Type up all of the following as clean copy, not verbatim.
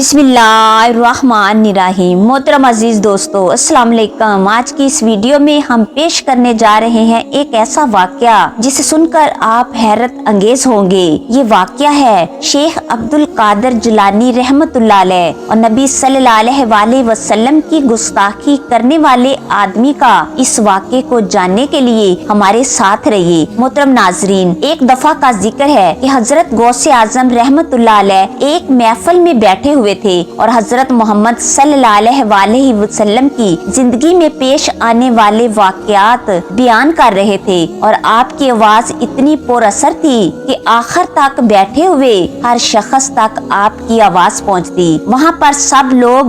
बिस्मिल्लाहिर्रहमानिर्रहीम। मोहतरम अजीज दोस्तों, अस्सलाम वालेकुम। आज की इस वीडियो में हम पेश करने जा रहे हैं एक ऐसा वाकया जिसे सुनकर आप हैरत अंगेज होंगे। ये वाकया है शेख अब्दुल कादिर जिलानी रहमतुल्लाह अलैह और नबी सल्लल्लाहु अलैहि वसल्लम की गुस्ताखी करने वाले आदमी का। इस वाक़े को जानने के लिए हमारे साथ रहिए। मोहतरम नाजरीन, एक दफा का जिक्र है कि हजरत गौसे आजम रहमतुल्लाह अलैह एक महफिल में बैठे हुए थे और हजरत मोहम्मद सल्लल्लाहु अलैहि वसल्लम की जिंदगी में पेश आने वाले वाकयात बयान कर रहे थे और आपकी आवाज इतनी पुरअसर थी कि आखिर तक बैठे हुए हर शख्स तक आपकी आवाज पहुंचती। वहां पर सब लोग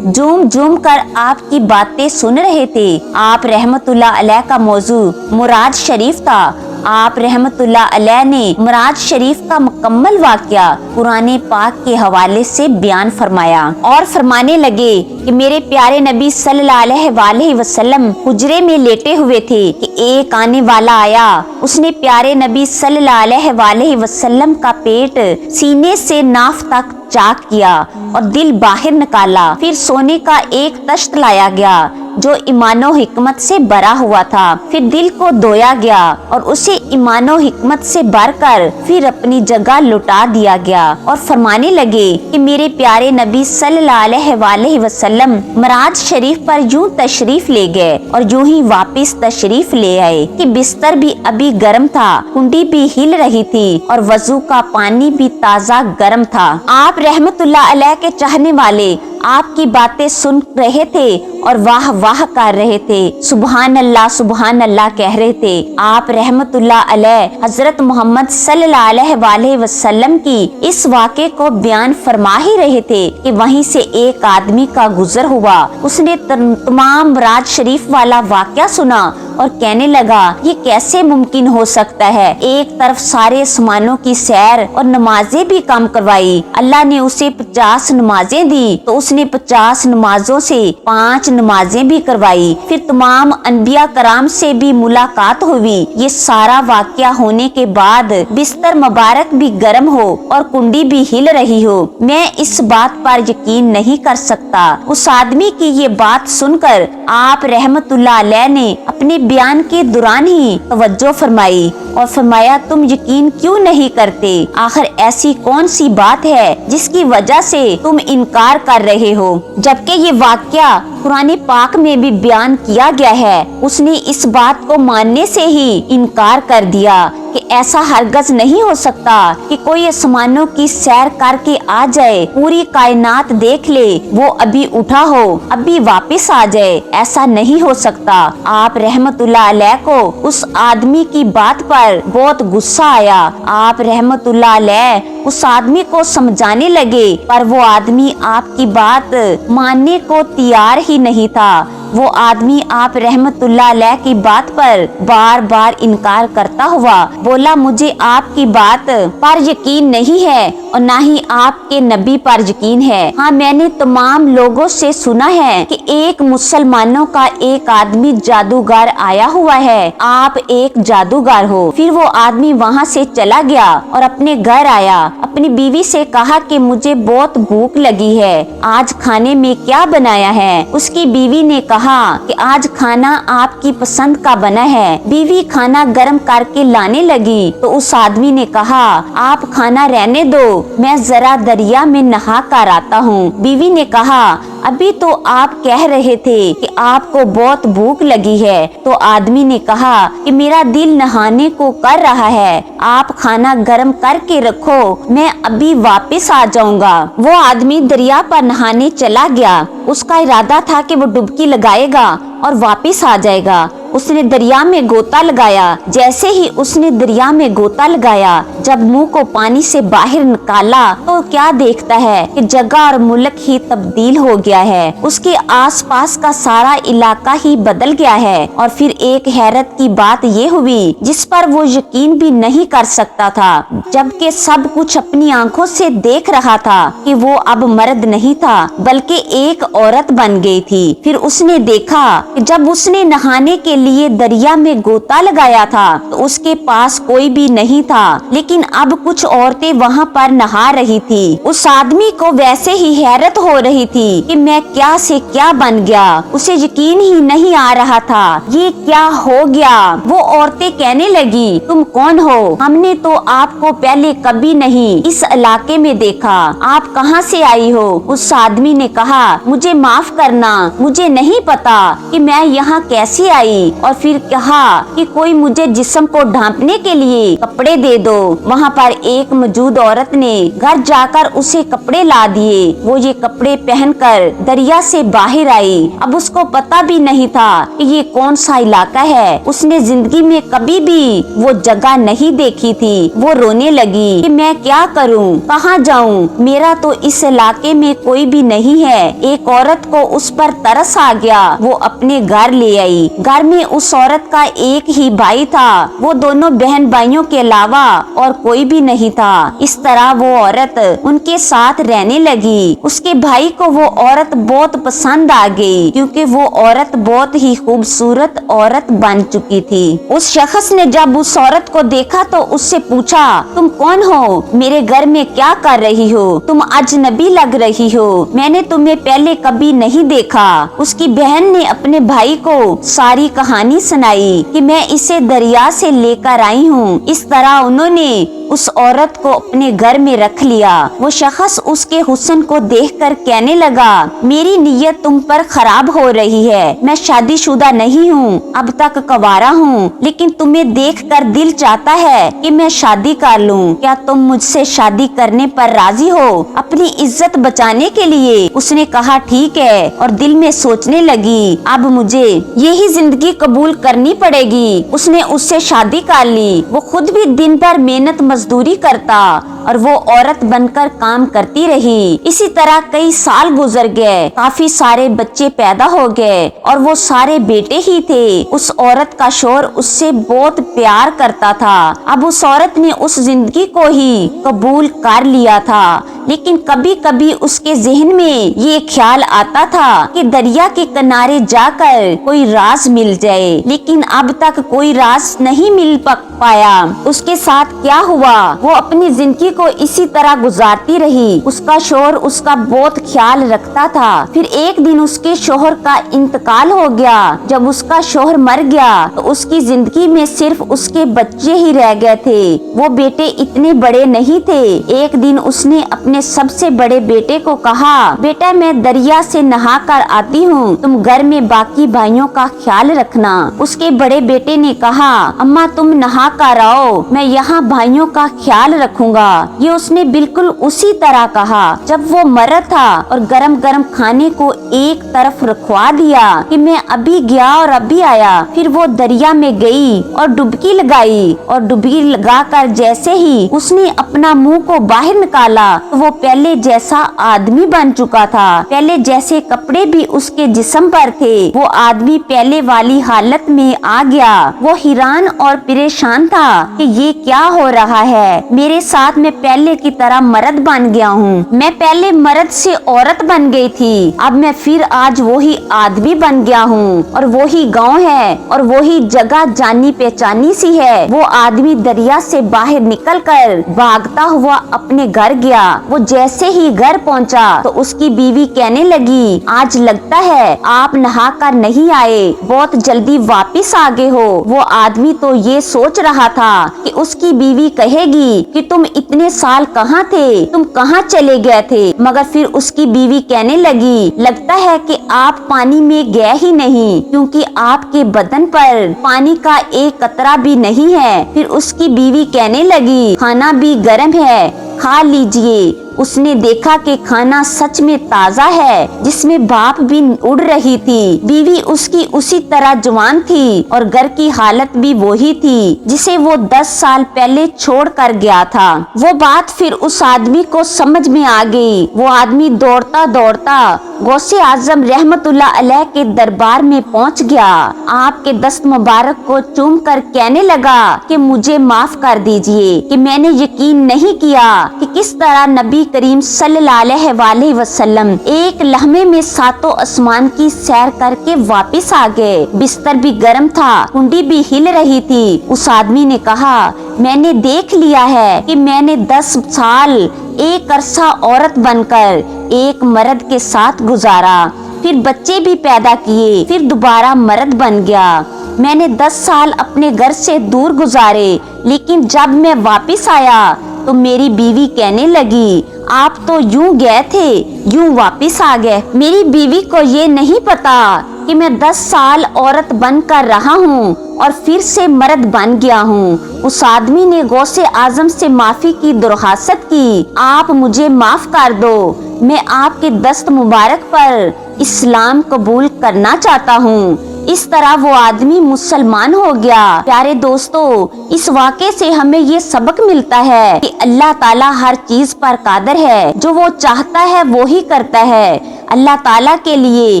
झूम झूम कर आपकी बातें सुन रहे थे। आप रहमतुल्लाह अलैह का मौजू मुराद शरीफ था। आप रहमतुल्लाह अलैह ने मुराद शरीफ का मुकम्मल वाकया कुरान पाक के हवाले से बयान फरमाया और फरमाने लगे कि मेरे प्यारे नबी सल्लल्लाहु अलैहि वसल्लम हुजरे में लेटे हुए थे कि एक आने वाला आया। उसने प्यारे नबी सल्लल्लाहु अलैहि वसल्लम का पेट सीने से नाफ तक चाक किया और दिल बाहर निकाला। फिर सोने का एक तश्त लाया गया जो ईमानो हिकमत से भरा हुआ था। फिर दिल को धोया गया और उसे ईमानो हिकमत से भरकर फिर अपनी जगह लौटा दिया गया और फरमाने लगे कि मेरे प्यारे नबी सल्लल्लाहु अलैहि वसल्लम मराज शरीफ पर यूं तशरीफ ले गए और यूं ही वापस तशरीफ ले आए कि बिस्तर भी अभी गर्म था, कुंडी भी हिल रही थी और वजू का पानी भी ताज़ा गर्म था। आप रहमतुल्लाह अलैह के चाहने वाले आपकी बातें सुन रहे थे और वाह वाह कर रहे थे, सुभान अल्लाह कह रहे थे। आप रहमतुल्लाह अलैह हजरत मोहम्मद सल्लल्लाहु अलैहि वसल्लम की इस वाक़े को बयान फरमा ही रहे थे कि वहीं से एक आदमी का गुजर हुआ। उसने तमाम राज शरीफ वाला वाक़या सुना और कहने लगा ये कैसे मुमकिन हो सकता है। एक तरफ सारे आसमानों की सैर और नमाजें भी कम करवाई। अल्लाह ने उसे 50 नमाजें दी तो उसने 50 नमाजों से 5 नमाजें भी करवाई। फिर तमाम अनबिया कराम से भी मुलाकात हुई। ये सारा वाकया होने के बाद बिस्तर मुबारक भी गर्म हो और कुंडी भी हिल रही हो। मैं इस बात पर यकीन नहीं कर सकता। उस आदमी की ये बात सुनकर आप रहमतुल्लाह अलैह ने अपने बयान के दौरान ही तवज्जो फरमाई और फरमाया तुम यकीन क्यों नहीं करते? आखिर ऐसी कौन सी बात है जिसकी वजह से तुम इनकार कर रहे हो? जबकि ये वाकया कुरान पाक में भी बयान किया गया है। उसने इस बात को मानने से ही इनकार कर दिया कि ऐसा हरगज नहीं हो सकता कि कोई आसमानों की सैर करके आ जाए, पूरी कायनात देख ले, वो अभी उठा हो अभी वापस आ जाए। ऐसा नहीं हो सकता। आप रहमतुल्लाह अलैह को उस आदमी की बात पर बहुत गुस्सा आया। आप रहमतुल्लाह अलैह उस आदमी को समझाने लगे पर वो आदमी आपकी बात मानने को तैयार ही नहीं था। वो आदमी आप रहमतुल्लाह अलैह की बात पर बार बार इनकार करता हुआ बोला मुझे आपकी बात पर यकीन नहीं है और ना ही आपके नबी पर यकीन है। हाँ, मैंने तमाम लोगों से सुना है कि एक मुसलमानों का एक आदमी जादूगर आया हुआ है, आप एक जादूगर हो। फिर वो आदमी वहाँ से चला गया और अपने घर आया। अपनी बीवी से कहा कि मुझे बहुत भूख लगी है, आज खाने में क्या बनाया है? उसकी बीवी ने कहा कि आज खाना आपकी पसंद का बना है। बीवी खाना गर्म करके लाने लगी तो उस आदमी ने कहा आप खाना रहने दो, मैं जरा दरिया में नहा कर आता हूँ। बीवी ने कहा अभी तो आप कह रहे थे कि आपको बहुत भूख लगी है। तो आदमी ने कहा कि मेरा दिल नहाने को कर रहा है, आप खाना गर्म करके रखो, मैं अभी वापस आ जाऊंगा। वो आदमी दरिया पर नहाने चला गया। उसका इरादा था कि वो डुबकी लगाएगा और वापस आ जाएगा। उसने दरिया में गोता लगाया। जैसे ही उसने दरिया में गोता लगाया, जब मुंह को पानी से बाहर निकाला तो क्या देखता है कि जगह और मुल्क ही तब्दील हो गया है। उसके आसपास का सारा इलाका ही बदल गया है। और फिर एक हैरत की बात ये हुई जिस पर वो यकीन भी नहीं कर सकता था। जबकि सब कुछ अपनी आंखों से देख रहा था कि वो अब मर्द नहीं था बल्कि एक औरत बन गई थी। फिर उसने देखा कि जब उसने नहाने के लिए दरिया में गोता लगाया था तो उसके पास कोई भी नहीं था, लेकिन अब कुछ औरतें वहाँ पर नहा रही थी। उस आदमी को वैसे ही हैरत हो रही थी कि मैं क्या से क्या बन गया। उसे यकीन ही नहीं आ रहा था ये क्या हो गया। वो औरतें कहने लगी, तुम कौन हो? हमने तो आपको पहले कभी नहीं इस इलाके में देखा, आप कहाँ से आई हो? उस आदमी ने कहा, मुझे माफ करना, मुझे नहीं पता कि मैं यहाँ कैसे आई। और फिर कहा कि कोई मुझे जिस्म को ढांपने के लिए कपड़े दे दो। वहाँ पर एक मौजूद औरत ने घर जाकर उसे कपड़े ला दिए। वो ये कपड़े पहनकर दरिया से बाहर आई। अब उसको पता भी नहीं था कि ये कौन सा इलाका है। उसने जिंदगी में कभी भी वो जगह नहीं देखी थी। वो रोने लगी कि मैं क्या करूं, कहाँ जाऊं, मेरा तो इस इलाके में कोई भी नहीं है। एक औरत को उस पर तरस आ गया, वो अपने घर ले आई। घर में उस औरत का एक ही भाई था, वो दोनों बहन भाइयों के अलावा और कोई भी नहीं था। इस तरह वो औरत उनके साथ रहने लगी। उसके भाई को वो औरत बहुत पसंद आ गई, क्योंकि वो औरत बहुत ही खूबसूरत औरत बन चुकी थी। उस शख्स ने जब उस औरत को देखा तो उससे पूछा, तुम कौन हो? मेरे घर में क्या कर रही हो? तुम अजनबी लग रही हो, मैंने तुम्हें पहले कभी नहीं देखा। उसकी बहन ने अपने भाई को सारी कहानी सुनाई कि मैं इसे दरिया से लेकर आई हूँ। इस तरह उन्होंने उस औरत को अपने घर में रख लिया। वो शख्स उसके हुस्न को देखकर कहने लगा, मेरी नीयत तुम पर खराब हो रही है। मैं शादीशुदा नहीं हूँ, अब तक कुंवारा हूँ, लेकिन तुम्हें देखकर दिल चाहता है कि मैं शादी कर लूँ। क्या तुम मुझसे शादी करने पर राजी हो अपनी इज्जत बचाने के लिए? उसने कहा ठीक है, और दिल में सोचने लगी अब मुझे यही जिंदगी कबूल करनी पड़ेगी। उसने उससे शादी कर ली। वो खुद भी दिन भर मेहनत मजदूरी करता और वो औरत बनकर काम करती रही। इसी तरह कई साल गुजर गए, काफी सारे बच्चे पैदा हो गए और वो सारे बेटे ही थे। उस औरत का शौहर उससे बहुत प्यार करता था। अब उस औरत ने उस जिंदगी को ही कबूल कर लिया था, लेकिन कभी कभी उसके जहन में ये ख्याल आता था कि दरिया के किनारे जाकर कोई राज मिल जाए, लेकिन अब तक कोई राज नहीं मिल पाया। उसके साथ क्या हुआ, वो अपनी जिंदगी को इसी तरह गुजारती रही। उसका शौहर उसका बहुत ख्याल रखता था। फिर एक दिन उसके शौहर का इंतकाल हो गया। जब उसका शौहर मर गया तो उसकी जिंदगी में सिर्फ उसके बच्चे ही रह गए थे। वो बेटे इतने बड़े नहीं थे। एक दिन उसने अपने सबसे बड़े बेटे को कहा, बेटा मैं दरिया से नहा कर आती हूँ, तुम घर में बाकी भाइयों का ख्याल रखना। उसके बड़े बेटे ने कहा, अम्मा तुम नहा कर आओ, मैं यहाँ भाइयों का ख्याल रखूंगा। ये उसने बिल्कुल उसी तरह कहा। जब वो मरा था और गरम गरम खाने को एक तरफ रखवा दिया कि मैं अभी गया और अभी आया। फिर वो दरिया में गई और डुबकी लगाई, और डुबकी लगाकर जैसे ही उसने अपना मुंह को बाहर निकाला तो वो पहले जैसा आदमी बन चुका था। पहले जैसे कपड़े भी उसके जिस्म पर थे। वो आदमी पहले वाली हालत में आ गया। वो हैरान और परेशान था कि ये क्या हो रहा है। मेरे साथ मैं पहले की तरह मर्द बन गया हूँ। मैं पहले मर्द से औरत बन गई थी, अब मैं फिर आज वही आदमी बन गया हूँ, और वही गांव है और वही जगह जानी पहचानी सी है। वो आदमी दरिया से बाहर निकलकर भागता हुआ अपने घर गया। वो जैसे ही घर पहुँचा तो उसकी बीवी कहने लगी, आज लगता है आप नहा कर नहीं आए, बहुत जल्दी वापिस आ गए हो। वो आदमी तो ये सोच रहा था कि उसकी बीवी कहेगी कि तुम इतने साल कहाँ थे, तुम कहाँ चले गए थे, मगर फिर उसकी बीवी कहने लगी, लगता है कि आप पानी में गए ही नहीं, क्योंकि आपके बदन पर पानी का एक कतरा भी नहीं है। फिर उसकी बीवी कहने लगी, खाना भी गर्म है, खा लीजिए। उसने देखा कि खाना सच में ताज़ा है, जिसमें भाप भी उड़ रही थी। बीवी उसकी उसी तरह जवान थी और घर की हालत भी वही थी जिसे वो 10 साल पहले छोड़ कर गया था। वो बात फिर उस आदमी को समझ में आ गई। वो आदमी दौड़ता दौड़ता गौसे आजम रहमतुल्लाह अलैह के दरबार में पहुंच गया। आपके दस्त मुबारक को चूम कर कहने लगा कि मुझे माफ कर दीजिए कि मैंने यकीन नहीं किया कि किस तरह नबी کریم صلی اللہ علیہ وسلم ایک لمحے میں 7 آسمان کی سیر کر کے واپس آ گئے۔ بستر بھی گرم تھا، کنڈی بھی ہل رہی تھی۔ اس آدمی نے کہا، میں نے دیکھ لیا ہے کہ میں نے 10 سال ایک عرصہ عورت بن کر ایک مرد کے ساتھ گزارا، پھر بچے بھی پیدا کیے، پھر دوبارہ مرد بن گیا۔ میں نے 10 سال اپنے گھر سے دور گزارے، لیکن جب میں واپس آیا تو میری بیوی کہنے لگی، آپ تو یوں گئے تھے یوں واپس آ گئے۔ میری بیوی کو یہ نہیں پتا کہ میں 10 سال عورت بن کر رہا ہوں اور پھر سے مرد بن گیا ہوں۔ اس آدمی نے غوث اعظم سے معافی کی درخواست کی، آپ مجھے معاف کر دو، میں آپ کے دست مبارک پر اسلام قبول کرنا چاہتا ہوں۔ اس طرح وہ آدمی مسلمان ہو گیا۔ پیارے دوستو، اس واقعے سے ہمیں یہ سبق ملتا ہے کہ اللہ تعالیٰ ہر چیز پر قادر ہے، جو وہ چاہتا ہے وہی کرتا ہے۔ اللہ تعالیٰ کے لیے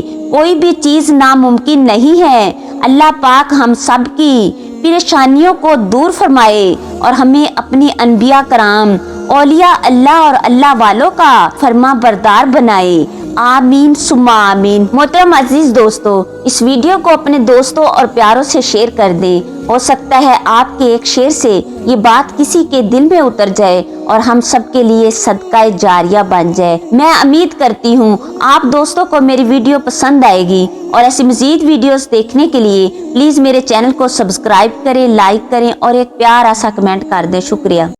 کوئی بھی چیز ناممکن نہیں ہے۔ اللہ پاک ہم سب کی پریشانیوں کو دور فرمائے اور ہمیں اپنی انبیاء کرام، اولیاء اللہ اور اللہ والوں کا فرما بردار بنائے۔ آمین ثم آمین۔ محترم عزیز دوستو، اس ویڈیو کو اپنے دوستوں اور پیاروں سے شیئر کر دیں۔ ہو سکتا ہے آپ کے ایک شیئر سے یہ بات کسی کے دل میں اتر جائے اور ہم سب کے لیے صدقہ جاریہ بن جائے۔ میں امید کرتی ہوں آپ دوستوں کو میری ویڈیو پسند آئے گی، اور ایسی مزید ویڈیوز دیکھنے کے لیے پلیز میرے چینل کو سبسکرائب کریں، لائک کریں اور ایک پیارا سا کمنٹ کر دیں۔ شکریہ۔